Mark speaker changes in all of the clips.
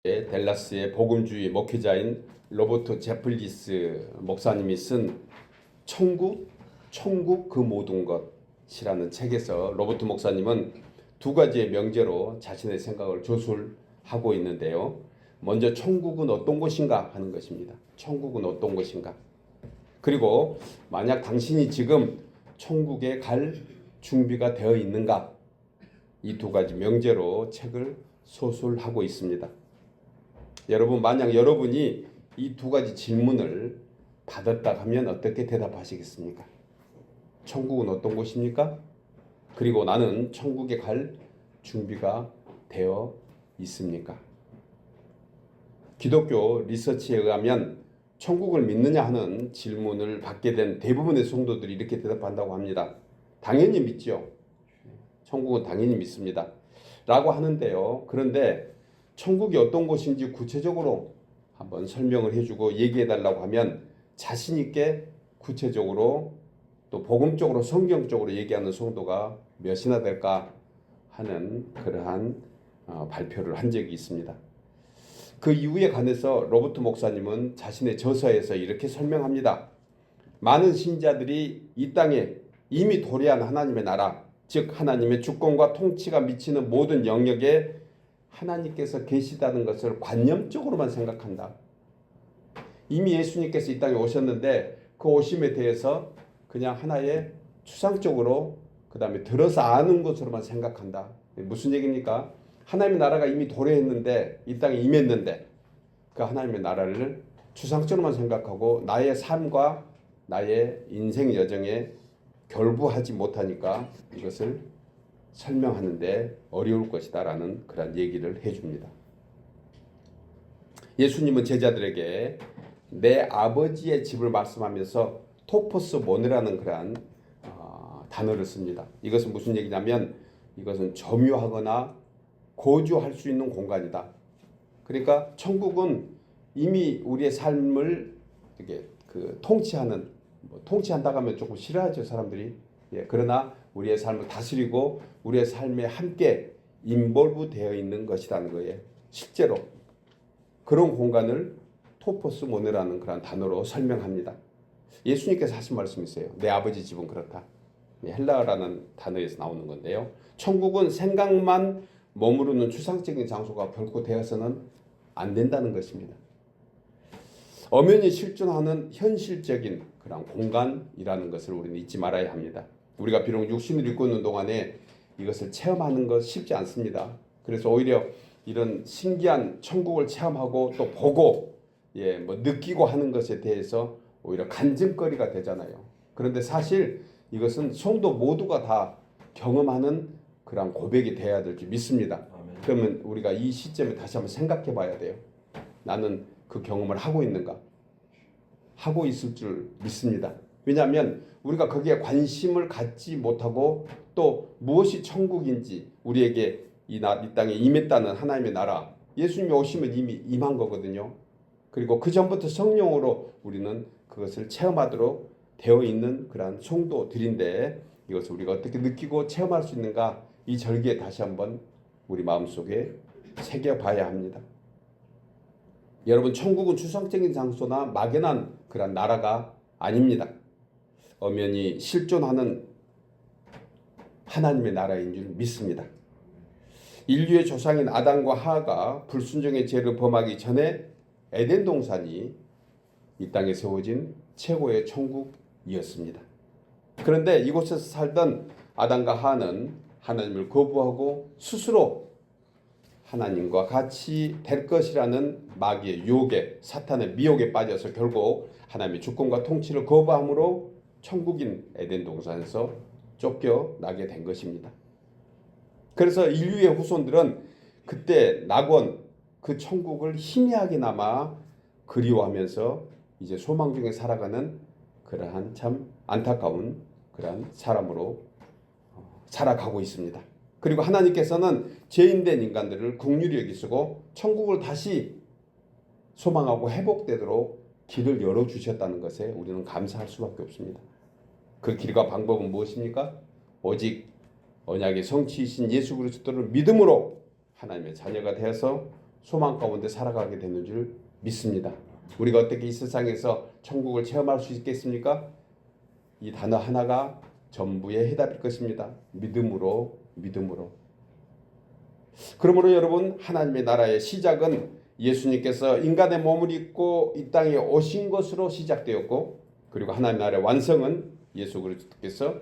Speaker 1: 댈러스의 복음주의 목회자인 로버트 제플리스 목사님이 쓴 천국 그 모든 것이라는 책에서 로버트 목사님은 두 가지의 명제로 자신의 생각을 조술하고 있는데요. 먼저 천국은 어떤 곳인가 하는 것입니다. 천국은 어떤 곳인가. 그리고 만약 당신이 지금 천국에 갈 준비가 되어 있는가. 이 두 가지 명제로 책을 소술하고 있습니다. 여러분, 만약 여러분이 이 두 가지 질문을 받았다 하면 어떻게 대답하시겠습니까? 천국은 어떤 곳입니까? 그리고 나는 천국에 갈 준비가 되어 있습니까? 기독교 리서치에 의하면 천국을 믿느냐 하는 질문을 받게 된 대부분의 성도들이 이렇게 대답한다고 합니다. 당연히 믿죠. 천국은 당연히 믿습니다. 라고 하는데요. 그런데 천국이 어떤 곳인지 구체적으로 한번 설명을 해주고 얘기해달라고 하면 자신 있게 구체적으로 또 복음적으로 성경적으로 얘기하는 성도가 몇이나 될까 하는 그러한 발표를 한 적이 있습니다. 그 이유에 관해서 로버트 목사님은 자신의 저서에서 이렇게 설명합니다. 많은 신자들이 이 땅에 이미 도래한 하나님의 나라, 즉 하나님의 주권과 통치가 미치는 모든 영역에 하나님께서 계시다는 것을 관념적으로만 생각한다. 이미 예수님께서 이 땅에 오셨는데 그 오심에 대해서 그냥 하나의 추상적으로 그 다음에 들어서 아는 것으로만 생각한다. 무슨 얘기입니까? 하나님의 나라가 이미 도래했는데 이 땅에 임했는데 그 하나님의 나라를 추상적으로만 생각하고 나의 삶과 나의 인생 여정에 결부하지 못하니까 이것을 설명하는데 어려울 것이다 라는 그런 얘기를 해줍니다. 예수님은 제자들에게 내 아버지의 집을 말씀하면서 토포스 모네라는 그런 단어를 씁니다. 이것은 무슨 얘기냐면 이것은 점유하거나 거주할 수 있는 공간이다. 그러니까 천국은 이미 우리의 삶을 이렇게 통치한다고 하면 조금 싫어하죠 사람들이. 그러나 우리의 삶을 다스리고 우리의 삶에 함께 인볼브 되어 있는 것이라는 거예요. 실제로 그런 공간을 토포스 모네라는 그런 단어로 설명합니다. 예수님께서 하신 말씀이 있어요. 내 아버지 집은 그렇다. 헬라어라는 단어에서 나오는 건데요. 천국은 생각만 머무르는 추상적인 장소가 결코 되어서는 안 된다는 것입니다. 엄연히 실존하는 현실적인 그런 공간이라는 것을 우리는 잊지 말아야 합니다. 우리가 비록 육신을 입고 있는 동안에 이것을 체험하는 것 쉽지 않습니다. 그래서 오히려 이런 신기한 천국을 체험하고 또 보고 느끼고 하는 것에 대해서 오히려 간증거리가 되잖아요. 그런데 사실 이것은 성도 모두가 다 경험하는 그런 고백이 돼야 될 줄 믿습니다. 그러면 우리가 이 시점에 다시 한번 생각해 봐야 돼요. 나는 그 경험을 하고 있는가? 하고 있을 줄 믿습니다. 왜냐하면 우리가 거기에 관심을 갖지 못하고 또 무엇이 천국인지 우리에게 이 땅에 임했다는 하나님의 나라, 예수님이 오시면 이미 임한 거거든요. 그리고 그 전부터 성령으로 우리는 그것을 체험하도록 되어 있는 그러한 성도들인데 이것을 우리가 어떻게 느끼고 체험할 수 있는가, 이 절기에 다시 한번 우리 마음속에 새겨봐야 합니다. 여러분, 천국은 추상적인 장소나 막연한 그런 나라가 아닙니다. 엄연히 실존하는 하나님의 나라인 줄 믿습니다. 인류의 조상인 아담과 하와가 불순종의 죄를 범하기 전에 에덴 동산이 이 땅에 세워진 최고의 천국이었습니다. 그런데 이곳에서 살던 아담과 하와는 하나님을 거부하고 스스로 하나님과 같이 될 것이라는 마귀의 유혹에, 사탄의 미혹에 빠져서 결국 하나님의 주권과 통치를 거부함으로 천국인 에덴 동산에서 쫓겨나게 된 것입니다. 그래서 인류의 후손들은 그때 낙원 그 천국을 희미하게나마 그리워하면서 이제 소망 중에 살아가는 그러한 참 안타까운 그러한 사람으로 살아가고 있습니다. 그리고 하나님께서는 죄인된 인간들을 긍휼히 여기시고 천국을 다시 소망하고 회복되도록 길을 열어주셨다는 것에 우리는 감사할 수밖에 없습니다. 그 길과 방법은 무엇입니까? 오직 언약의 성취이신 예수 그리스도를 믿음으로 하나님의 자녀가 되어서 소망 가운데 살아가게 되는 줄 믿습니다. 우리가 어떻게 이 세상에서 천국을 체험할 수 있겠습니까? 이 단어 하나가 전부의 해답일 것입니다. 믿음으로, 믿음으로. 그러므로 여러분, 하나님의 나라의 시작은 예수님께서 인간의 몸을 입고 이 땅에 오신 것으로 시작되었고, 그리고 하나님의 나라의 완성은 예수 그리스도께서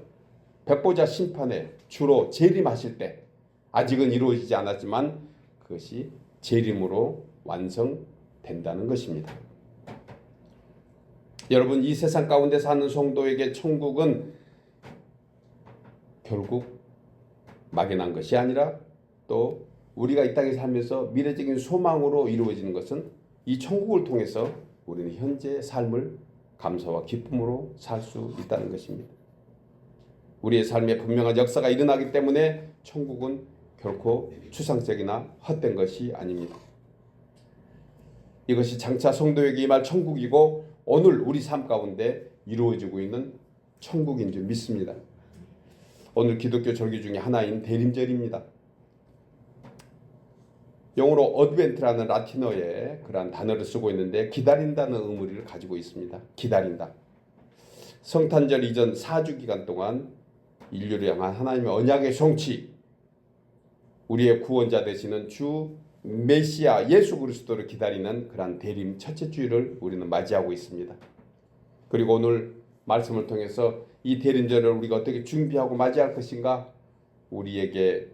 Speaker 1: 백보자 심판에 주로 재림하실 때, 아직은 이루어지지 않았지만 그것이 재림으로 완성된다는 것입니다. 여러분, 이 세상 가운데 사는 성도에게 천국은 결국 막연한 것이 아니라 또 우리가 이 땅에 살면서 미래적인 소망으로 이루어지는 것은 이 천국을 통해서 우리는 현재의 삶을 감사와 기쁨으로 살 수 있다는 것입니다. 우리의 삶에 분명한 역사가 일어나기 때문에 천국은 결코 추상적이나 헛된 것이 아닙니다. 이것이 장차 성도에게 임할 천국이고 오늘 우리 삶 가운데 이루어지고 있는 천국인 줄 믿습니다. 오늘 기독교 절기 중에 하나인 대림절입니다. 영어로 어드벤트라는 라틴어의 그러한 단어를 쓰고 있는데 기다린다는 의미를 가지고 있습니다. 기다린다. 성탄절 이전 4주 기간 동안 인류를 향한 하나님의 언약의 성취, 우리의 구원자 되시는 주 메시아 예수 그리스도를 기다리는 그러한 대림 첫째 주일을 우리는 맞이하고 있습니다. 그리고 오늘 말씀을 통해서 이 대림절을 우리가 어떻게 준비하고 맞이할 것인가, 우리에게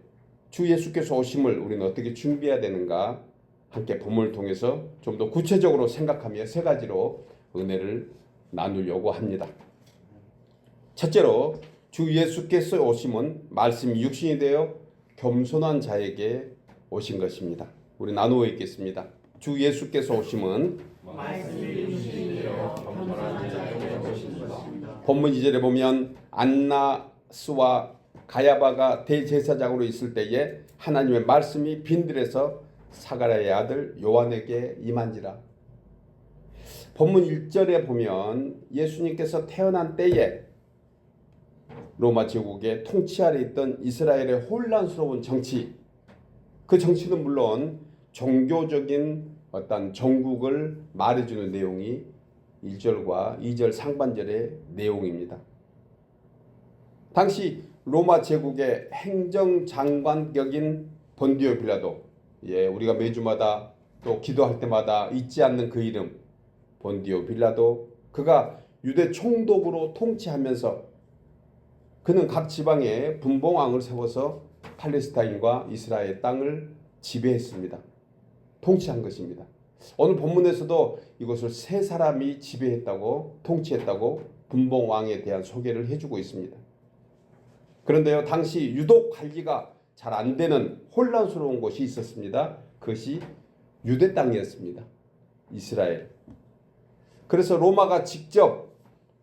Speaker 1: 주 예수께서 오심을 우리는 어떻게 준비해야 되는가, 함께 본문을 통해서 좀 더 구체적으로 생각하며 세 가지로 은혜를 나누려고 합니다. 첫째로, 주 예수께서 오심은 말씀이 육신이 되어 겸손한 자에게 오신 것입니다. 우리 나누어 읽겠습니다. 주 예수께서 오심은
Speaker 2: 말씀이 육신이 되어 겸손한 자에게 오신 것입니다.
Speaker 1: 본문 2절에 보면 안나스와 가야바가 대제사장으로 있을 때에 하나님의 말씀이 빈들에서 사가랴의 아들 요한에게 임한지라. 본문 1절에 보면 예수님께서 태어난 때에 로마 제국의 통치 아래 있던 이스라엘의 혼란스러운 정치, 그 정치는 물론 종교적인 어떤 정국을 말해주는 내용이 1절과 2절 상반절의 내용입니다. 당시 로마 제국의 행정장관격인 본디오 빌라도, 우리가 매주마다 또 기도할 때마다 잊지 않는 그 이름, 본디오 빌라도, 그가 유대 총독으로 통치하면서 그는 각 지방에 분봉왕을 세워서 팔레스타인과 이스라엘 땅을 지배했습니다. 통치한 것입니다. 오늘 본문에서도 이것을 세 사람이 지배했다고, 통치했다고 분봉왕에 대한 소개를 해주고 있습니다. 그런데요, 당시 유독 관리가 잘 안 되는 혼란스러운 곳이 있었습니다. 그것이 유대 땅이었습니다. 이스라엘. 그래서 로마가 직접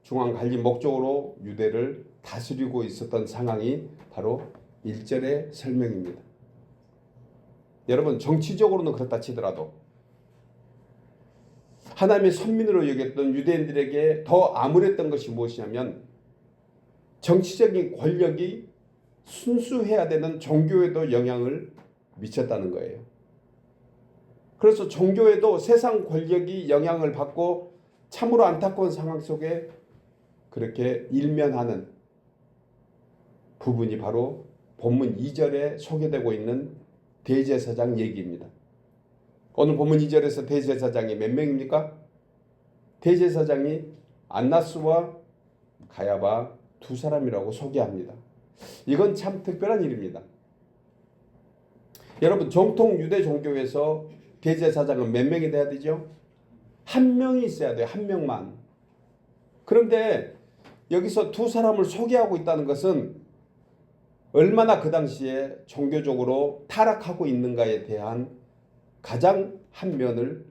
Speaker 1: 중앙관리 목적으로 유대를 다스리고 있었던 상황이 바로 1절의 설명입니다. 여러분, 정치적으로는 그렇다 치더라도 하나님의 선민으로 여겼던 유대인들에게 더 암울했던 것이 무엇이냐면 정치적인 권력이 순수해야 되는 종교에도 영향을 미쳤다는 거예요. 그래서 종교에도 세상 권력이 영향을 받고 참으로 안타까운 상황 속에 그렇게 일면하는 부분이 바로 본문 2절에 소개되고 있는 대제사장 얘기입니다. 오늘 본문 2절에서 대제사장이 몇 명입니까? 대제사장이 안나스와 가야바 두 사람이라고 소개합니다. 이건 참 특별한 일입니다. 여러분, 정통 유대 종교에서 대제사장은 몇 명이 돼야 되죠? 한 명이 있어야 돼요. 한 명만. 그런데 여기서 두 사람을 소개하고 있다는 것은 얼마나 그 당시에 종교적으로 타락하고 있는가에 대한 가장 한 면을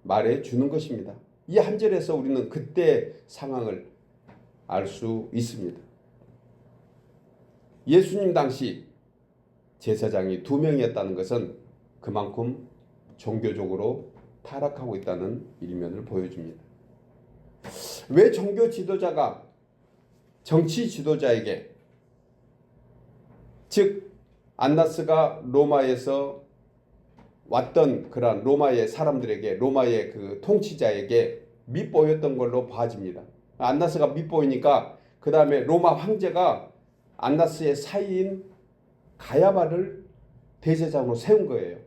Speaker 1: 말해주는 것입니다. 이 한 절에서 우리는 그때 상황을 알 수 있습니다. 예수님 당시 제사장이 두 명이었다는 것은 그만큼 종교적으로 타락하고 있다는 일면을 보여줍니다. 왜 종교 지도자가 정치 지도자에게, 즉 안나스가 로마에서 왔던 그러한 로마의 사람들에게, 로마의 그 통치자에게 밉보였던 걸로 봐집니다. 안나스가 밉보이니까 그 다음에 로마 황제가 안나스의 사이인 가야바를 대제사장으로 세운 거예요.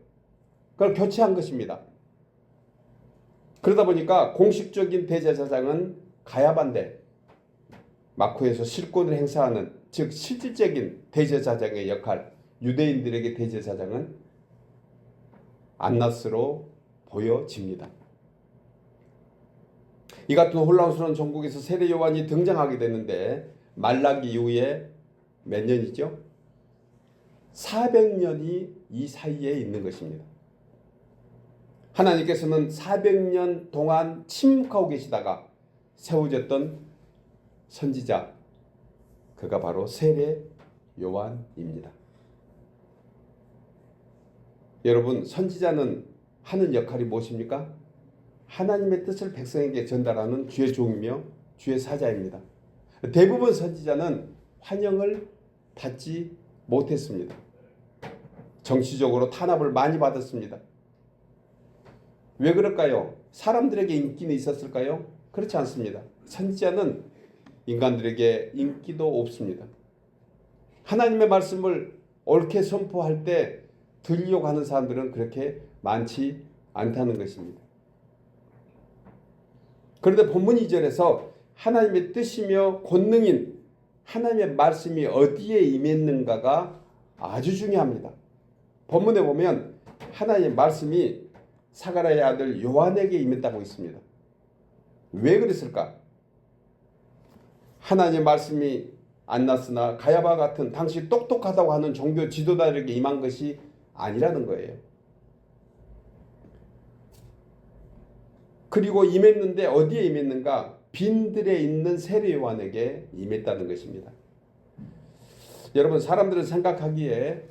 Speaker 1: 그걸 교체한 것입니다. 그러다 보니까 공식적인 대제사장은 가야바인데 마쿠에서 실권을 행사하는, 즉 실질적인 대제사장의 역할, 유대인들에게 대제사장은 안나스로 보여집니다. 이 같은 혼란스러운 전국에서 세례 요한이 등장하게 되는데 말라기 이후에 몇 년이죠? 400년이 이 사이에 있는 것입니다. 하나님께서는 400년 동안 침묵하고 계시다가 세워졌던 선지자, 그가 바로 세례 요한입니다. 여러분, 선지자는 하는 역할이 무엇입니까? 하나님의 뜻을 백성에게 전달하는 주의 종이며 주의 사자입니다. 대부분 선지자는 환영을 받지 못했습니다. 정치적으로 탄압을 많이 받았습니다. 왜 그럴까요? 사람들에게 인기는 있었을까요? 그렇지 않습니다. 선지자는 인간들에게 인기도 없습니다. 하나님의 말씀을 옳게 선포할 때 들으려고 하는 사람들은 그렇게 많지 않다는 것입니다. 그런데 본문 2절에서 하나님의 뜻이며 권능인 하나님의 말씀이 어디에 임했는가가 아주 중요합니다. 본문에 보면 하나님의 말씀이 사가랴의 아들 요한에게 임했다고 있습니다. 왜 그랬을까? 하나님의 말씀이 안나스나 가야바 같은 당시 똑똑하다고 하는 종교 지도자들에게 임한 것이 아니라는 거예요. 그리고 임했는데 어디에 임했는가? 빈들에 있는 세례 요한에게 임했다는 것입니다. 여러분, 사람들은 생각하기에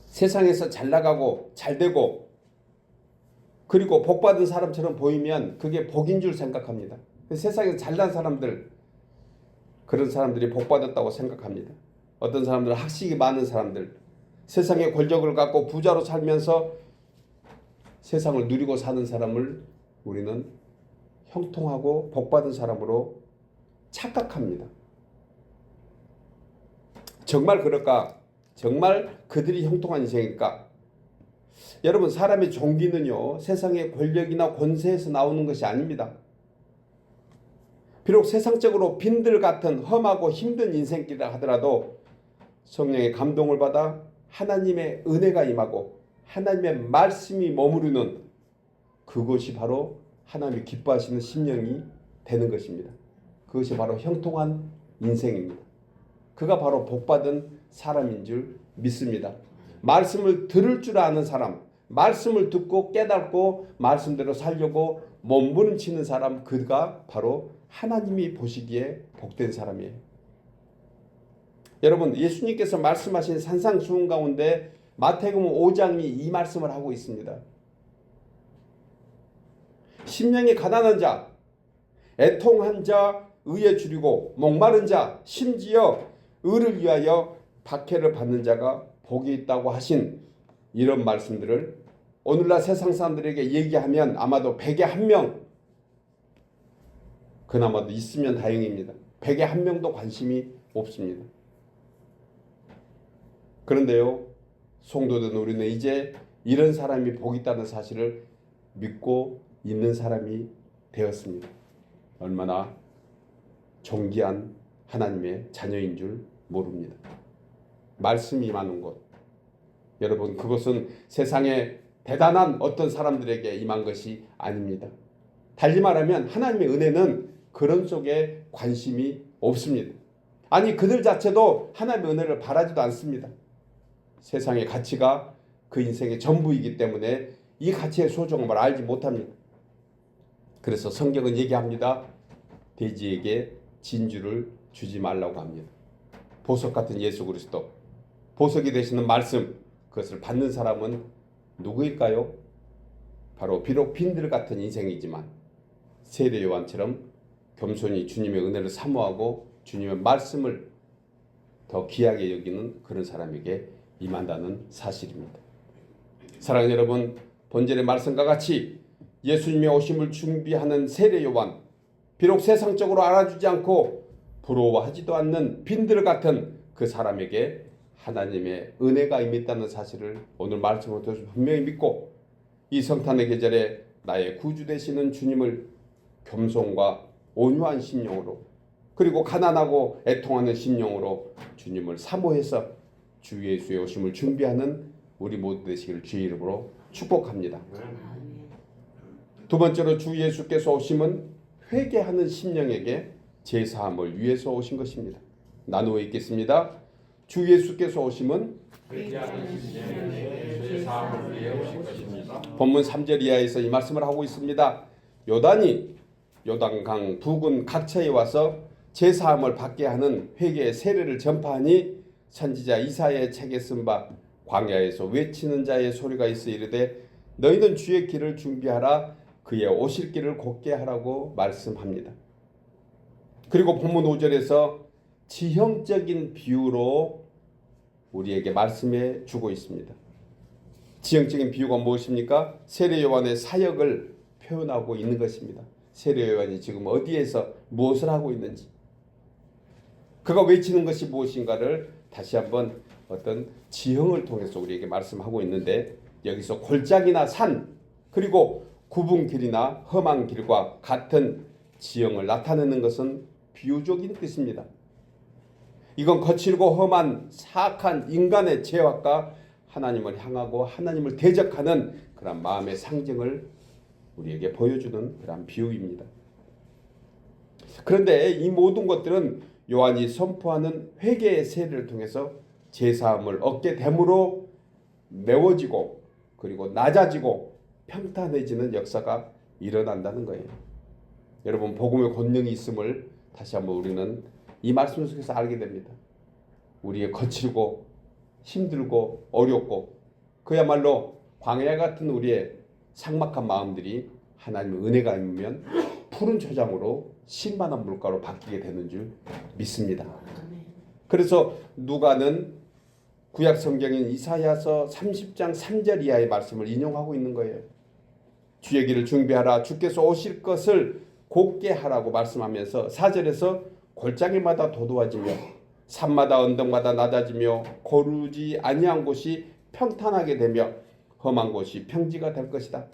Speaker 1: 세상에서 잘 나가고 잘 되고 그리고 복받은 사람처럼 보이면 그게 복인 줄 생각합니다. 세상에서 잘난 사람들, 그런 사람들이 복받았다고 생각합니다. 어떤 사람들은 학식이 많은 사람들, 세상의 권력을 갖고 부자로 살면서 세상을 누리고 사는 사람을 우리는 형통하고 복받은 사람으로 착각합니다. 정말 그럴까? 정말 그들이 형통한 인생일까? 여러분, 사람의 종기는요, 세상의 권력이나 권세에서 나오는 것이 아닙니다. 비록 세상적으로 빈들 같은 험하고 힘든 인생길이라 하더라도 성령의 감동을 받아 하나님의 은혜가 임하고 하나님의 말씀이 머무르는 그것이 바로 하나님이 기뻐하시는 심령이 되는 것입니다. 그것이 바로 형통한 인생입니다. 그가 바로 복받은 사람인 줄 믿습니다. 말씀을 들을 줄 아는 사람, 말씀을 듣고 깨닫고 말씀대로 살려고 몸부림치는 사람, 그가 바로 하나님이 보시기에 복된 사람이에요. 여러분, 예수님께서 말씀하신 산상수훈 가운데 마태복음 5장이 이 말씀을 하고 있습니다. 심령이 가난한 자, 애통한 자 의에 주리고 목마른 자 심지어 의를 위하여 박해를 받는 자가 복이 있다고 하신 이런 말씀들을 오늘날 세상 사람들에게 얘기하면 아마도 100에 1명, 그나마도 있으면 다행입니다. 100에 1명도 관심이 없습니다. 그런데요, 성도된 우리는 이제 이런 사람이 복이 있다는 사실을 믿고 있는 사람이 되었습니다. 얼마나 존귀한 하나님의 자녀인 줄 모릅니다. 말씀이 임하는 곳, 여러분, 그것은 세상에 대단한 어떤 사람들에게 임한 것이 아닙니다. 달리 말하면 하나님의 은혜는 그런 속에 관심이 없습니다. 아니, 그들 자체도 하나님의 은혜를 바라지도 않습니다. 세상의 가치가 그 인생의 전부이기 때문에 이 가치의 소중함을 알지 못합니다. 그래서 성경은 얘기합니다. 돼지에게 진주를 주지 말라고 합니다. 보석 같은 예수 그리스도, 보석이 되시는 말씀, 그것을 받는 사람은 누구일까요? 바로 비록 빈들 같은 인생이지만 세례 요한처럼 겸손히 주님의 은혜를 사모하고 주님의 말씀을 더 귀하게 여기는 그런 사람에게 임한다는 사실입니다. 사랑하는 여러분, 본절의 말씀과 같이 예수님의 오심을 준비하는 세례 요한, 비록 세상적으로 알아주지 않고 부러워하지도 않는 빈들 같은 그 사람에게 하나님의 은혜가 임했다는 사실을 오늘 말씀을 통해서 분명히 믿고, 이 성탄의 계절에 나의 구주 되시는 주님을 겸손과 온유한 심령으로, 그리고 가난하고 애통하는 심령으로 주님을 사모해서 주 예수의 오심을 준비하는 우리 모두 되시기를 주의 이름으로 축복합니다. 두 번째로, 주 예수께서 오심은 회개하는 심령에게 제사함을 위해서 오신 것입니다. 나누어 읽겠습니다. 주 예수께서 오심은
Speaker 2: 회개하는 심령에게 제사함을 위해 오신 것입니다.
Speaker 1: 본문 3절 이하에서 이 말씀을 하고 있습니다. 요단이 요단강 부근 각처에 와서 제사함을 받게 하는 회개의 세례를 전파하니, 선지자 이사야의 책에 쓴 바 광야에서 외치는 자의 소리가 있어 이르되 너희는 주의 길을 준비하라, 그의 오실 길을 곧게 하라고 말씀합니다. 그리고 본문 5절에서 지형적인 비유로 우리에게 말씀해 주고 있습니다. 지형적인 비유가 무엇입니까? 세례 요한의 사역을 표현하고 있는 것입니다. 세례 요한이 지금 어디에서 무엇을 하고 있는지, 그가 외치는 것이 무엇인가를 다시 한번 어떤 지형을 통해서 우리에게 말씀하고 있는데, 여기서 골짜기나 산, 그리고 굽은 길이나 험한 길과 같은 지형을 나타내는 것은 비유적인 뜻입니다. 이건 거칠고 험한 사악한 인간의 죄악과 하나님을 향하고 하나님을 대적하는 그런 마음의 상징을 우리에게 보여주는 그런 비유입니다. 그런데 이 모든 것들은 요한이 선포하는 회개의 세례를 통해서 제사함을 얻게 됨으로 메워지고, 그리고 낮아지고 평탄해지는 역사가 일어난다는 거예요. 여러분, 복음의 권능이 있음을 다시 한번 우리는 이 말씀 속에서 알게 됩니다. 우리의 거칠고 힘들고 어렵고 그야말로 광야 같은 우리의 삭막한 마음들이 하나님의 은혜가 있으면 푸른 초장으로 신만한 물가로 바뀌게 되는 줄 믿습니다. 그래서 누가는 구약 성경인 이사야서 30장 3절 이하의 말씀을 인용하고 있는 거예요. 주의 길을 준비하라, 주께서 오실 것을 곧게 하라고 말씀하면서 4절에서 골짜기마다 도도해지며 산마다 언덕마다 낮아지며 고르지 아니한 곳이 평탄하게 되며 험한 곳이 평지가 될 것이다.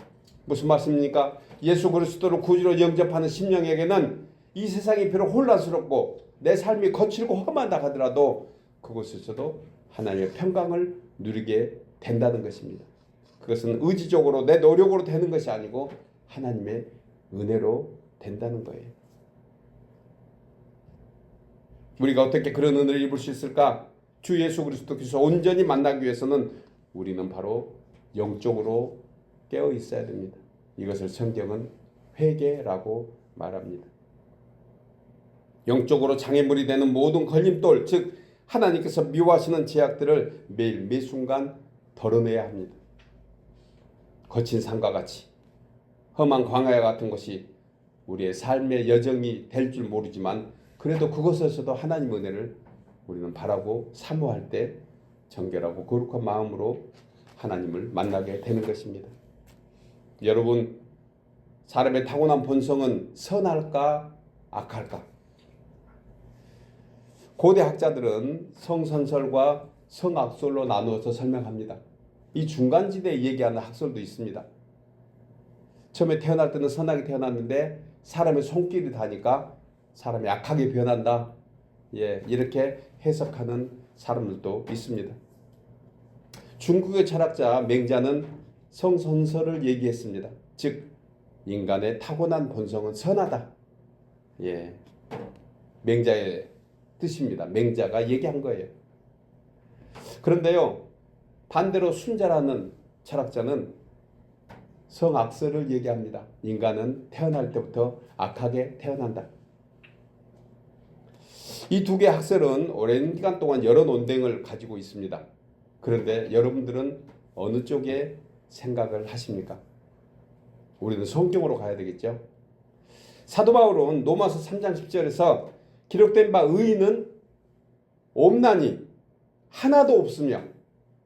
Speaker 1: 무슨 말씀입니까? 예수 그리스도를 구주로 영접하는 심령에게는 이 세상이 비록 혼란스럽고 내 삶이 거칠고 험하다 하더라도 그곳에서도 하나님의 평강을 누리게 된다는 것입니다. 그것은 의지적으로 내 노력으로 되는 것이 아니고 하나님의 은혜로 된다는 거예요. 우리가 어떻게 그런 은혜를 입을 수 있을까? 주 예수 그리스도께서 온전히 만나기 위해서는 우리는 바로 영적으로 깨어 있어야 됩니다. 이것을 성경은 회개라고 말합니다. 영적으로 장애물이 되는 모든 걸림돌, 즉 하나님께서 미워하시는 죄악들을 매일 매순간 덜어내야 합니다. 거친 산과 같이 험한 광야 같은 것이 우리의 삶의 여정이 될 줄 모르지만, 그래도 그것에서도 하나님의 은혜를 우리는 바라고 사모할 때 정결하고 거룩한 마음으로 하나님을 만나게 되는 것입니다. 여러분, 사람의 타고난 본성은 선할까 악할까? 고대 학자들은 성선설과 성악설로 나누어서 설명합니다. 이 중간지대에 얘기하는 학설도 있습니다. 처음에 태어날 때는 선하게 태어났는데 사람의 손길이 닿으니까 사람이 악하게 변한다. 이렇게 해석하는 사람들도 있습니다. 중국의 철학자 맹자는 성선설을 얘기했습니다. 즉 인간의 타고난 본성은 선하다. 맹자의 뜻입니다. 맹자가 얘기한 거예요. 그런데요, 반대로 순자라는 철학자는 성악설을 얘기합니다. 인간은 태어날 때부터 악하게 태어난다. 이 두 개의 학설은 오랜 기간 동안 여러 논쟁을 가지고 있습니다. 그런데 여러분들은 어느 쪽에 생각을 하십니까? 우리는 성경으로 가야 되겠죠. 사도 바울은 로마서 3장 10절에서 기록된 바 의인은 없나니 하나도 없으며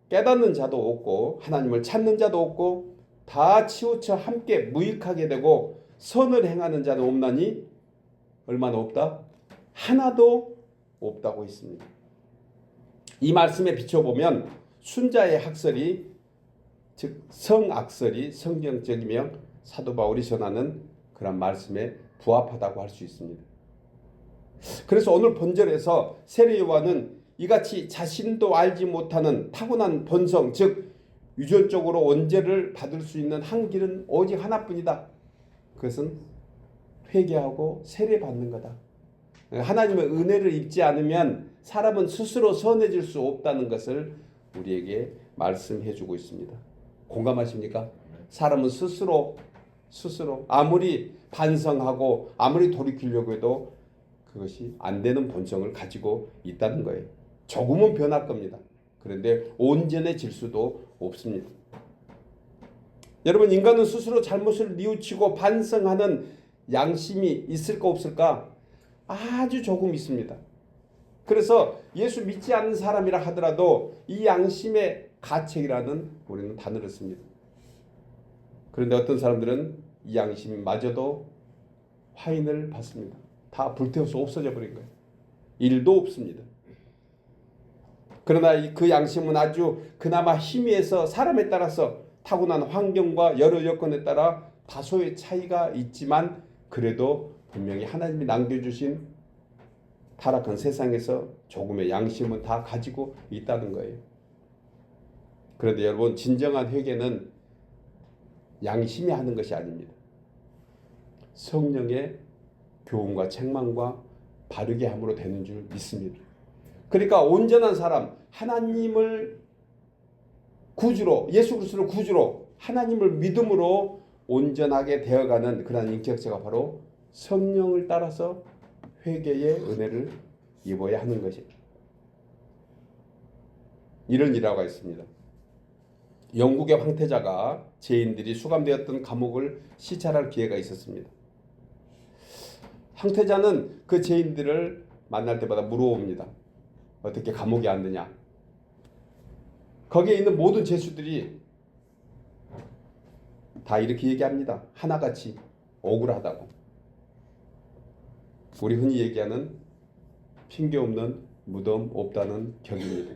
Speaker 1: 깨닫는 자도 없고 하나님을 찾는 자도 없고 다 치우쳐 함께 무익하게 되고 선을 행하는 자는 없나니 얼마나 없다? 하나도 없다고 했습니다. 이 말씀에 비춰보면 순자의 학설이 즉 성악설이 성경적이며 사도 바울이 전하는 그런 말씀에 부합하다고 할 수 있습니다. 그래서 오늘 본절에서 세례 요한은 이같이 자신도 알지 못하는 타고난 본성 즉 유전적으로 원죄를 받을 수 있는 한 길은 오직 하나뿐이다. 그것은 회개하고 세례 받는 거다. 하나님의 은혜를 입지 않으면 사람은 스스로 선해질 수 없다는 것을 우리에게 말씀해 주고 있습니다. 공감하십니까? 사람은 스스로 아무리 반성하고 아무리 돌이키려고 해도 그것이 안 되는 본성을 가지고 있다는 거예요. 조금은 변할 겁니다. 그런데 온전해질 수도 없습니다. 여러분, 인간은 스스로 잘못을 뉘우치고 반성하는 양심이 있을까 없을까? 아주 조금 있습니다. 그래서 예수 믿지 않는 사람이라 하더라도 이 양심의 가책이라는 우리는 단어를 씁니다. 그런데 어떤 사람들은 이 양심마저도 화인을 받습니다. 다 불태워서 없어져 버린 거예요. 일도 없습니다. 그러나 그 양심은 아주 그나마 희미해서 사람에 따라서 타고난 환경과 여러 여건에 따라 다소의 차이가 있지만 그래도 분명히 하나님이 남겨주신 타락한 세상에서 조금의 양심은 다 가지고 있다는 거예요. 그런데 여러분, 진정한 회개는 양심이 하는 것이 아닙니다. 성령의 교훈과 책망과 바르게 함으로 되는 줄 믿습니다. 그러니까 온전한 사람, 하나님을 구주로, 예수 그리스도를 구주로, 하나님을 믿음으로 온전하게 되어가는 그러한 인격체가 바로 성령을 따라서 회개의 은혜를 입어야 하는 것입니다. 이런 일화가 있습니다. 영국의 황태자가 죄인들이 수감되었던 감옥을 시찰할 기회가 있었습니다. 황태자는 그 죄인들을 만날 때마다 물어봅니다. 어떻게 감옥에 안 드냐? 거기에 있는 모든 죄수들이 다 이렇게 얘기합니다. 하나같이 억울하다고. 우리 흔히 얘기하는 핑계 없는 무덤 없다는 격입니다.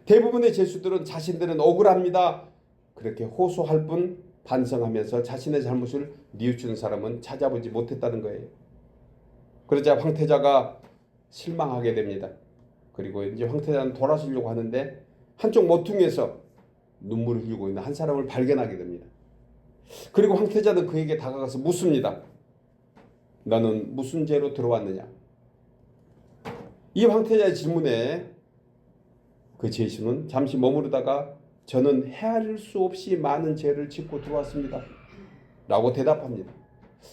Speaker 1: 대부분의 죄수들은 자신들은 억울합니다. 그렇게 호소할 뿐 반성하면서 자신의 잘못을 뉘우치는 사람은 찾아보지 못했다는 거예요. 그러자 황태자가 실망하게 됩니다. 그리고 이제 황태자는 돌아서려고 하는데 한쪽 모퉁이에서 눈물을 흘리고 있는 한 사람을 발견하게 됩니다. 그리고 황태자는 그에게 다가가서 묻습니다. 너는 무슨 죄로 들어왔느냐? 이 황태자의 질문에 그 죄수는 잠시 머무르다가 저는 헤아릴 수 없이 많은 죄를 짓고 들어왔습니다. 라고 대답합니다.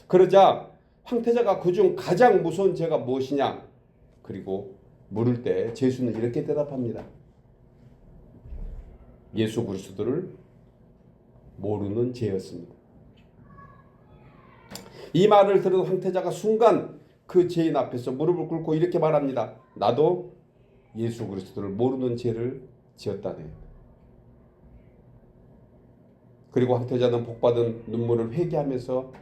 Speaker 1: 그러자 황태자가 그중 가장 무서운 죄가 무엇이냐? 그리고 물을 때 죄수는 이렇게 대답합니다. 예수 그리스도를 모르는 죄였습니다. 이 말을 들은 황태자가 순간 그 죄인 앞에서 무릎을 꿇고 이렇게 말합니다. 나도 예수 그리스도를 모르는 죄를 지었다네. 그리고 황태자는 복받은 눈물을 회개하면서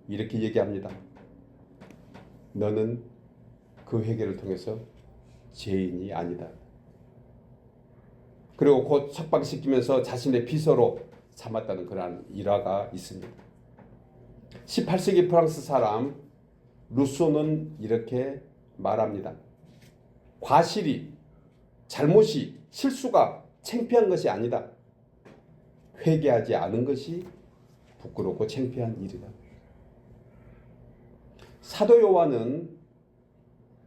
Speaker 1: 이렇게 얘기합니다. 너는 그 회개를 통해서 죄인이 아니다. 그리고 곧 석방시키면서 자신의 비서로 삼았다는 그러한 일화가 있습니다. 18세기 프랑스 사람 루소는 이렇게 말합니다. 과실이, 잘못이, 실수가 창피한 것이 아니다. 회개하지 않은 것이 부끄럽고 창피한 일이다. 사도 요한은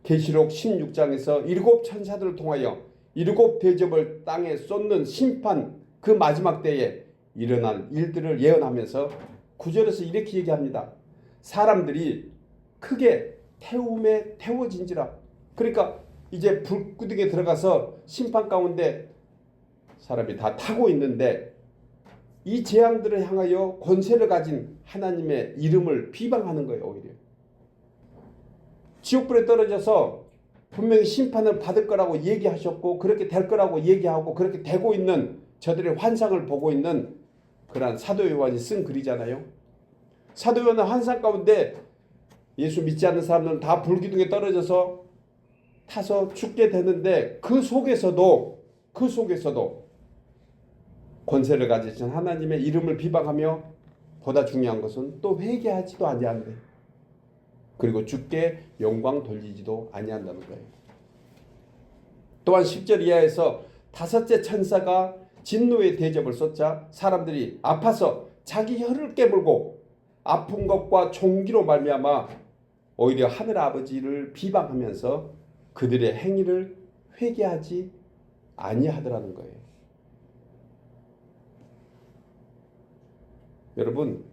Speaker 1: 계시록 16장에서 7 천사들을 통하여 7 대접을 땅에 쏟는 심판 그 마지막 때에 일어날 일들을 예언하면서 9절에서 이렇게 얘기합니다. 사람들이 크게 태움에 태워진지라. 그러니까 이제 불구덩이에 들어가서 심판 가운데 사람이 다 타고 있는데 이 재앙들을 향하여 권세를 가진 하나님의 이름을 비방하는 거예요. 오히려 지옥불에 떨어져서 분명히 심판을 받을 거라고 얘기하셨고 그렇게 될 거라고 얘기하고 그렇게 되고 있는 저들의 환상을 보고 있는 그러한 사도 요한이 쓴 글이잖아요. 사도 요한은 환상 가운데 예수 믿지 않는 사람들은 다 불기둥에 떨어져서 타서 죽게 되는데 그 속에서도 권세를 가지신 하나님의 이름을 비방하며 보다 중요한 것은 또 회개하지도 아니한대. 그리고 주께 영광 돌리지도 아니한다는 거예요. 또한 10절 이하에서 다섯째 천사가 진노의 대접을 쏟자 사람들이 아파서 자기 혀를 깨물고 아픈 것과 종기로 말미암아 오히려 하늘 아버지를 비방하면서 그들의 행위를 회개하지 아니하더라는 거예요. 여러분,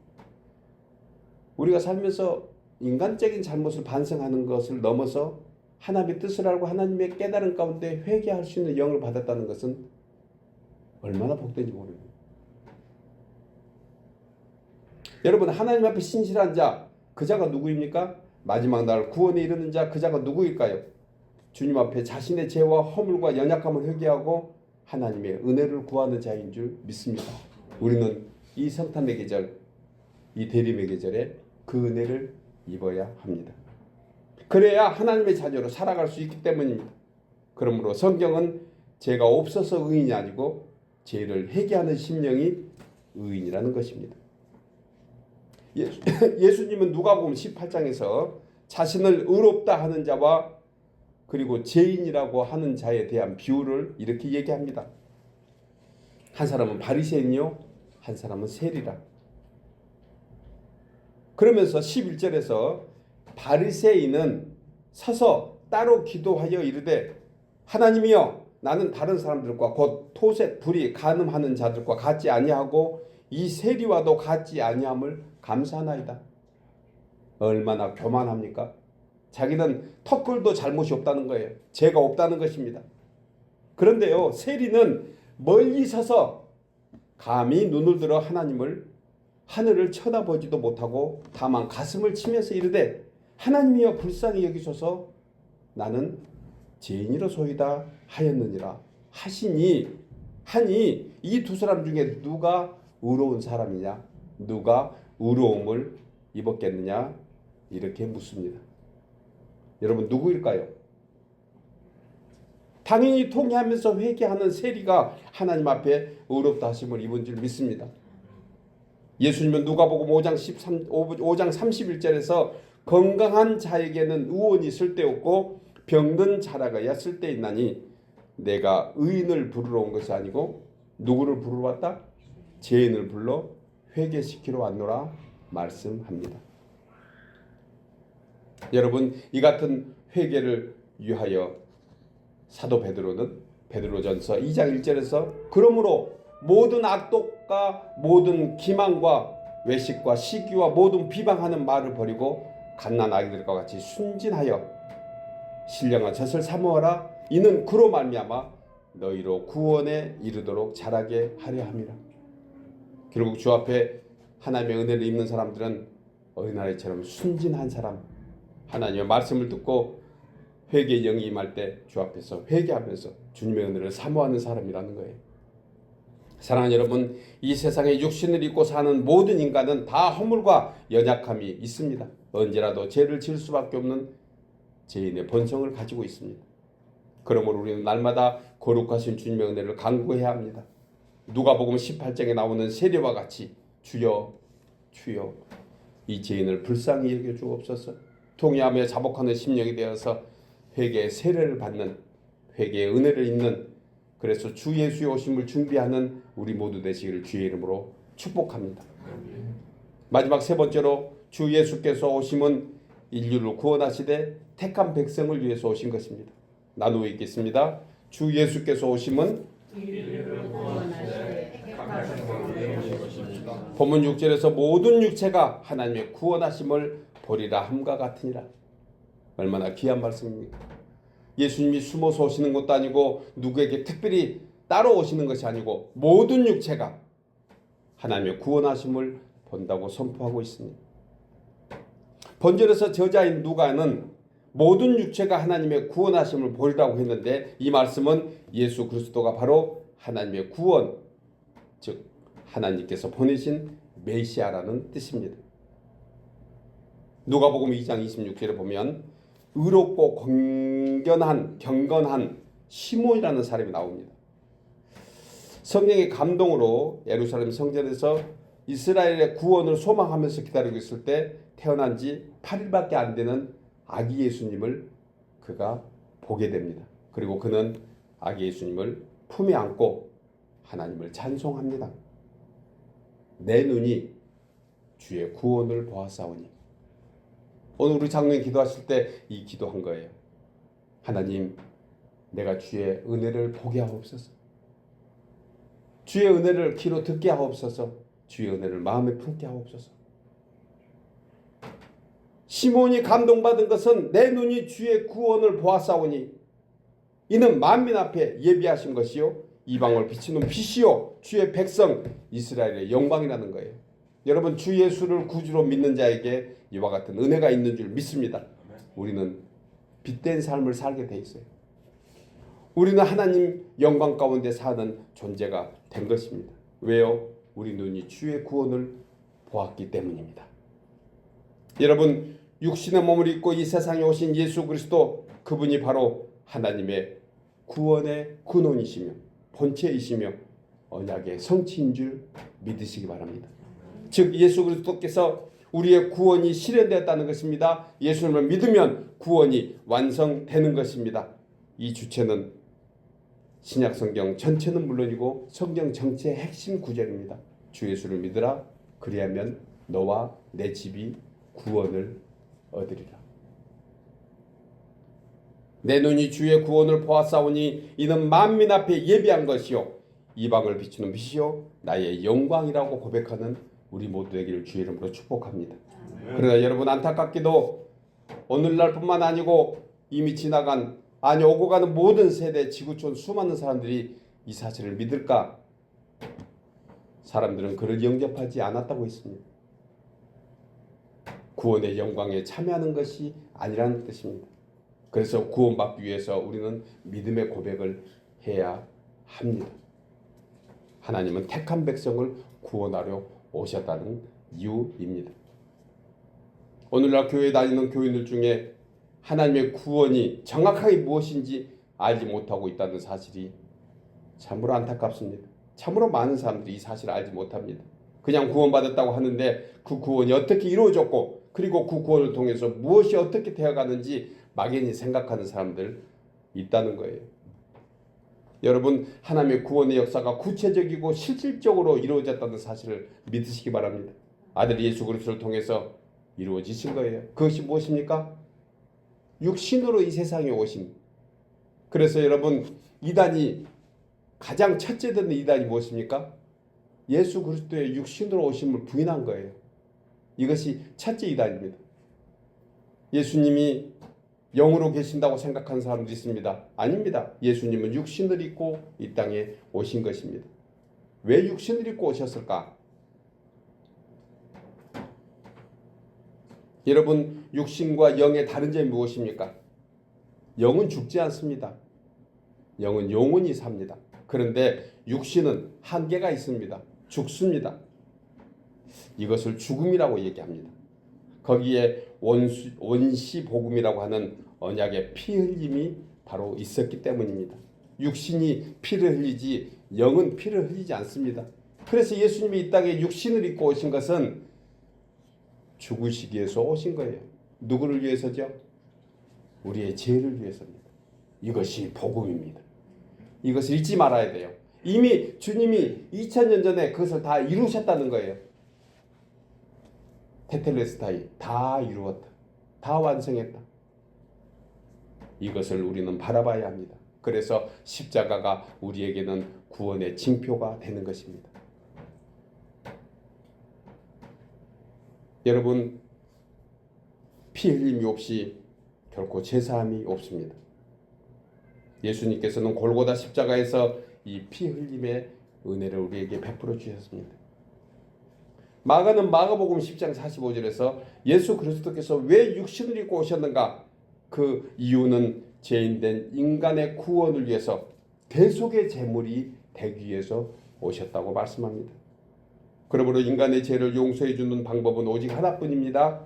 Speaker 1: 우리가 살면서 인간적인 잘못을 반성하는 것을 넘어서 하나님의 뜻을 알고 하나님의 깨달음 가운데 회개할 수 있는 영을 받았다는 것은 얼마나 복된지 모릅니다. 여러분, 하나님 앞에 신실한 자, 그 자가 누구입니까? 마지막 날 구원에 이르는 자, 그 자가 누구일까요? 주님 앞에 자신의 죄와 허물과 연약함을 회개하고 하나님의 은혜를 구하는 자인 줄 믿습니다. 우리는 이 성탄의 계절, 이 대림의 계절에 그 은혜를 입어야 합니다. 그래야 하나님의 자녀로 살아갈 수 있기 때문입니다. 그러므로 성경은 죄가 없어서 의인이 아니고 죄를 회개하는 심령이 의인이라는 것입니다. 예수님은 누가복음 18장에서 자신을 의롭다 하는 자와 그리고 죄인이라고 하는 자에 대한 비유를 이렇게 얘기합니다. 한 사람은 바리새인이요, 한 사람은 세리라. 그러면서 11절에서 바리새인은 서서 따로 기도하여 이르되 하나님이여 나는 다른 사람들과 곧 토색, 불의, 간음하는 자들과 같지 아니하고 이 세리와도 같지 아니함을 감사하나이다. 얼마나 교만합니까? 자기는 턱걸도 잘못이 없다는 거예요. 죄가 없다는 것입니다. 그런데요, 세리는 멀리 서서 감히 눈을 들어 하늘을 쳐다보지도 못하고 다만 가슴을 치면서 이르되 하나님이여 불쌍히 여기소서 나는 죄인이로소이다 하였느니라 하니 이 두 사람 중에 누가 의로운 사람이냐, 누가 의로움을 입었겠느냐 이렇게 묻습니다. 여러분 누구일까요? 당연히 통회하면서 회개하는 세리가 하나님 앞에 의롭다 하심을 입은 줄 믿습니다. 예수님은 누가복음 5장 31절에서 건강한 자에게는 의원이 쓸데없고 병든 자라가야 쓸데있나니 내가 의인을 부르러 온 것이 아니고 누구를 부르러 왔다? 죄인을 불러 회개시키러 왔노라 말씀합니다. 여러분 이 같은 회개를 위하여 사도 베드로는 베드로전서 2장 1절에서 그러므로 모든 악독과 모든 기만과 외식과 시기와 모든 비방하는 말을 버리고 갓난 아기들과 같이 순진하여 신령한 젖을 사모하라. 이는 그로 말미암아 너희로 구원에 이르도록 자라게 하려 함이라. 결국 주 앞에 하나님의 은혜를 입는 사람들은 어린아이처럼 순진한 사람, 하나님의 말씀을 듣고 회개의 영이 임할 때 주 앞에서 회개하면서 주님의 은혜를 사모하는 사람이라는 거예요. 사랑하는 여러분, 이 세상에 육신을 입고 사는 모든 인간은 다 허물과 연약함이 있습니다. 언제라도 죄를 지을 수밖에 없는 죄인의 본성을 가지고 있습니다. 그러므로 우리는 날마다 거룩하신 주님의 은혜를 간구해야 합니다. 누가복음 18장에 나오는 세리와 같이 주여 주여 이 죄인을 불쌍히 여겨 주옵소서. 통회하며 자복하는 심령이 되어서 회개의 세례를 받는, 회개의 은혜를 입는, 그래서 주 예수의 오심을 준비하는 우리 모두 되시기를 주의 이름으로 축복합니다. 마지막 세 번째로 주 예수께서 오심은 인류를 구원하시되 택한 백성을 위해서 오신 것입니다. 나누어 읽겠습니다. 주 예수께서 오심은
Speaker 2: 인류를 구원하시되 택한 백성을 위해서 오십니다.
Speaker 1: 본문 6절에서 모든 육체가 하나님의 구원하심을 보리라 함과 같으니라. 얼마나 귀한 말씀입니까? 예수님이 숨어서 오시는 것도 아니고 누구에게 특별히 따로 오시는 것이 아니고 모든 육체가 하나님의 구원하심을 본다고 선포하고 있습니다. 본절에서 저자인 누가는 모든 육체가 하나님의 구원하심을 보리라고 했는데 이 말씀은 예수 그리스도가 바로 하나님의 구원, 즉 하나님께서 보내신 메시아라는 뜻입니다. 누가복음 2장 26절에 보면 의롭고 경건한 시몬이라는 사람이 나옵니다. 성령의 감동으로 예루살렘 성전에서 이스라엘의 구원을 소망하면서 기다리고 있을 때 태어난 지 8일밖에 안 되는 아기 예수님을 그가 보게 됩니다. 그리고 그는 아기 예수님을 품에 안고 하나님을 찬송합니다. 내 눈이 주의 구원을 보았사오니. 오늘 우리 장로님 기도하실 때 이 기도한 거예요. 하나님, 내가 주의 은혜를 보게 하옵소서. 주의 은혜를 귀로 듣게 하옵소서. 주의 은혜를 마음에 품게 하옵소서. 시몬이 감동받은 것은 내 눈이 주의 구원을 보았사오니 이는 만민 앞에 예비하신 것이요 이방을 비추는 빛이요 주의 백성 이스라엘의 영광이라는 거예요. 여러분, 주 예수를 구주로 믿는 자에게 이와 같은 은혜가 있는 줄 믿습니다. 우리는 빛된 삶을 살게 돼 있어요. 우리는 하나님 영광 가운데 사는 존재가 된 것입니다. 왜요? 우리 눈이 주의 구원을 보았기 때문입니다. 여러분, 육신의 몸을 입고 이 세상에 오신 예수 그리스도, 그분이 바로 하나님의 구원의 근원이시며 본체이시며 언약의 성취인 줄 믿으시기 바랍니다. 즉 예수 그리스도께서 우리의 구원이 실현되었다는 것입니다. 예수님을 믿으면 구원이 완성되는 것입니다. 이 주체는 신약 성경 전체는 물론이고 성경 전체의 핵심 구절입니다. 주 예수를 믿으라, 그리하면 너와 내 집이 구원을 얻으리라. 내 눈이 주의 구원을 보았사오니 이는 만민 앞에 예비한 것이요 이방을 비추는 빛이요 나의 영광이라고 고백하는 우리 모두 되기를 주의 이름으로 축복합니다. 그러나 여러분, 안타깝게도 오늘날뿐만 아니고 이미 지나간, 아니 오고 가는 모든 세대 지구촌 수많은 사람들이 이 사실을 믿을까? 사람들은 그를 영접하지 않았다고 했습니다. 구원의 영광에 참여하는 것이 아니라는 뜻입니다. 그래서 구원받기 위해서 우리는 믿음의 고백을 해야 합니다. 하나님은 택한 백성을 구원하려 오셨다는 이유입니다. 오늘날 교회에 다니는 교인들 중에 하나님의 구원이 정확하게 무엇인지 알지 못하고 있다는 사실이 참으로 안타깝습니다. 참으로 많은 사람들이 이 사실을 알지 못합니다. 그냥 구원받았다고 하는데 그 구원이 어떻게 이루어졌고 그리고 그 구원을 통해서 무엇이 어떻게 되어가는지 막연히 생각하는 사람들 있다는 거예요. 여러분, 하나님의 구원의 역사가 구체적이고 실질적으로 이루어졌다는 사실을 믿으시기 바랍니다. 아들 예수 그리스도를 통해서 이루어지신 거예요. 그것이 무엇입니까? 육신으로 이 세상에 오신. 그래서 여러분, 이단이 가장 첫째 되는 이단이 무엇입니까? 예수 그리스도의 육신으로 오심을 부인한 거예요. 이것이 첫째 이단입니다. 예수님이 영으로 계신다고 생각하는 사람도 있습니다. 아닙니다. 예수님은 육신을 입고 이 땅에 오신 것입니다. 왜 육신을 입고 오셨을까? 여러분, 육신과 영의 다른 점이 무엇입니까? 영은 죽지 않습니다. 영은 영원히 삽니다. 그런데 육신은 한계가 있습니다. 죽습니다. 이것을 죽음이라고 얘기합니다. 거기에 원시복음이라고 하는 언약의 피 흘림이 바로 있었기 때문입니다. 육신이 피를 흘리지 영은 피를 흘리지 않습니다. 그래서 예수님이 이 땅에 육신을 입고 오신 것은 죽으시기 위해서 오신 거예요. 누구를 위해서죠? 우리의 죄를 위해서입니다. 이것이 복음입니다. 이것을 잊지 말아야 돼요. 이미 주님이 2000년 전에 그것을 다 이루셨다는 거예요. 테텔레스타이, 다 이루었다. 다 완성했다. 이것을 우리는 바라봐야 합니다. 그래서 십자가가 우리에게는 구원의 징표가 되는 것입니다. 여러분, 피 흘림이 없이 결코 제사함이 없습니다. 예수님께서는 골고다 십자가에서 이 피 흘림의 은혜를 우리에게 베풀어 주셨습니다. 마가는 마가복음 10장 45절에서 예수 그리스도께서 왜 육신을 입고 오셨는가? 그 이유는 죄인된 인간의 구원을 위해서 대속의 제물이 되기 위해서 오셨다고 말씀합니다. 그러므로 인간의 죄를 용서해 주는 방법은 오직 하나뿐입니다.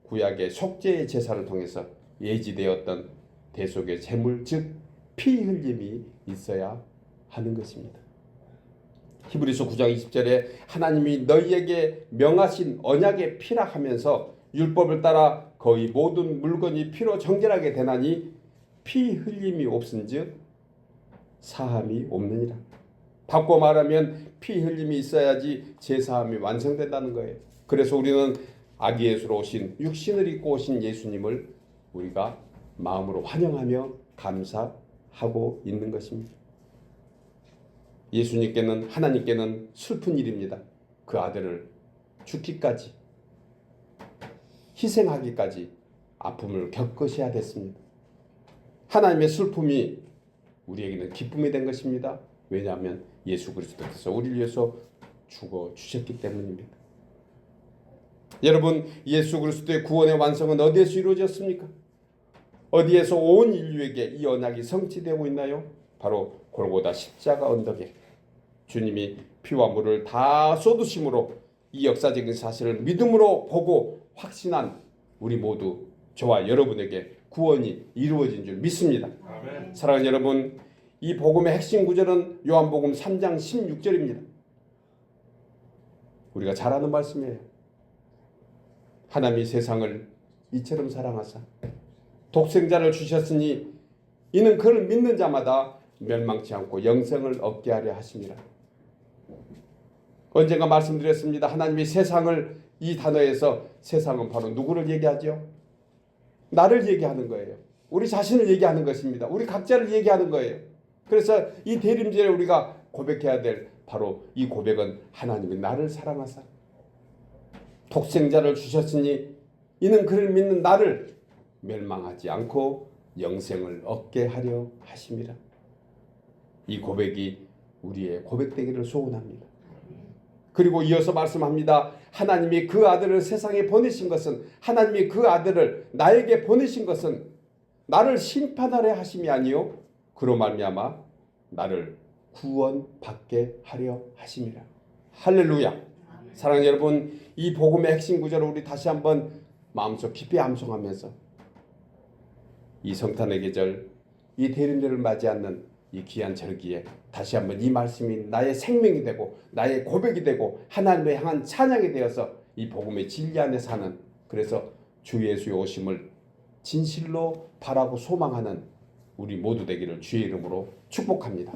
Speaker 1: 구약의 속죄의 제사를 통해서 예지되었던 대속의 제물, 즉 피 흘림이 있어야 하는 것입니다. 히브리서 9장 20절에 하나님이 너희에게 명하신 언약의 피라 하면서 율법을 따라 거의 모든 물건이 피로 정결하게 되나니 피 흘림이 없은즉 사함이 없느니라. 바꿔 말하면 피 흘림이 있어야지 제사함이 완성된다는 거예요. 그래서 우리는 아기 예수로 오신 육신을 입고 오신 예수님을 우리가 마음으로 환영하며 감사하고 있는 것입니다. 예수님께는 하나님께는 슬픈 일입니다. 그 아들을 죽기까지 희생하기까지 아픔을 겪으셔야 됐습니다. 하나님의 슬픔이 우리에게는 기쁨이 된 것입니다. 왜냐하면 예수 그리스도께서 우리를 위해서 죽어 주셨기 때문입니다. 여러분, 예수 그리스도의 구원의 완성은 어디에서 이루어졌습니까? 어디에서 온 인류에게 이 언약이 성취되고 있나요? 바로 골고다 십자가 언덕에 주님이 피와 물을 다 쏟으심으로 이 역사적인 사실을 믿음으로 보고 확신한 우리 모두, 저와 여러분에게 구원이 이루어진 줄 믿습니다.
Speaker 2: 아멘.
Speaker 1: 사랑하는 여러분, 이 복음의 핵심 구절은 요한복음 3장 16절입니다. 우리가 잘 아는 말씀이에요. 하나님이 세상을 이처럼 사랑하사 독생자를 주셨으니 이는 그를 믿는 자마다 멸망치 않고 영생을 얻게 하려 하심이라. 언젠가 말씀드렸습니다. 하나님이 세상을, 이 단어에서 세상은 바로 누구를 얘기하죠? 나를 얘기하는 거예요. 우리 자신을 얘기하는 것입니다. 우리 각자를 얘기하는 거예요. 그래서 이 대림절에 우리가 고백해야 될 바로 이 고백은 하나님이 나를 사랑하사 독생자를 주셨으니 이는 그를 믿는 나를 멸망하지 않고 영생을 얻게 하려 하심이라. 이 고백이 우리의 고백되기를 소원합니다. 그리고 이어서 말씀합니다. 하나님이 그 아들을 세상에 보내신 것은, 하나님이 그 아들을 나에게 보내신 것은 나를 심판하려 하심이 아니요 그로 말미암아 나를 구원받게 하려 하심이라. 할렐루야. 사랑하는 여러분, 이 복음의 핵심 구절을 우리 다시 한번 마음속 깊이 암송하면서 이 성탄의 계절, 이 대림절을 맞이하는 이 귀한 절기에 다시 한번 이 말씀이 나의 생명이 되고 나의 고백이 되고 하나님을 향한 찬양이 되어서 이 복음의 진리 안에 사는, 그래서 주 예수의 오심을 진실로 바라고 소망하는 우리 모두 되기를 주의 이름으로 축복합니다.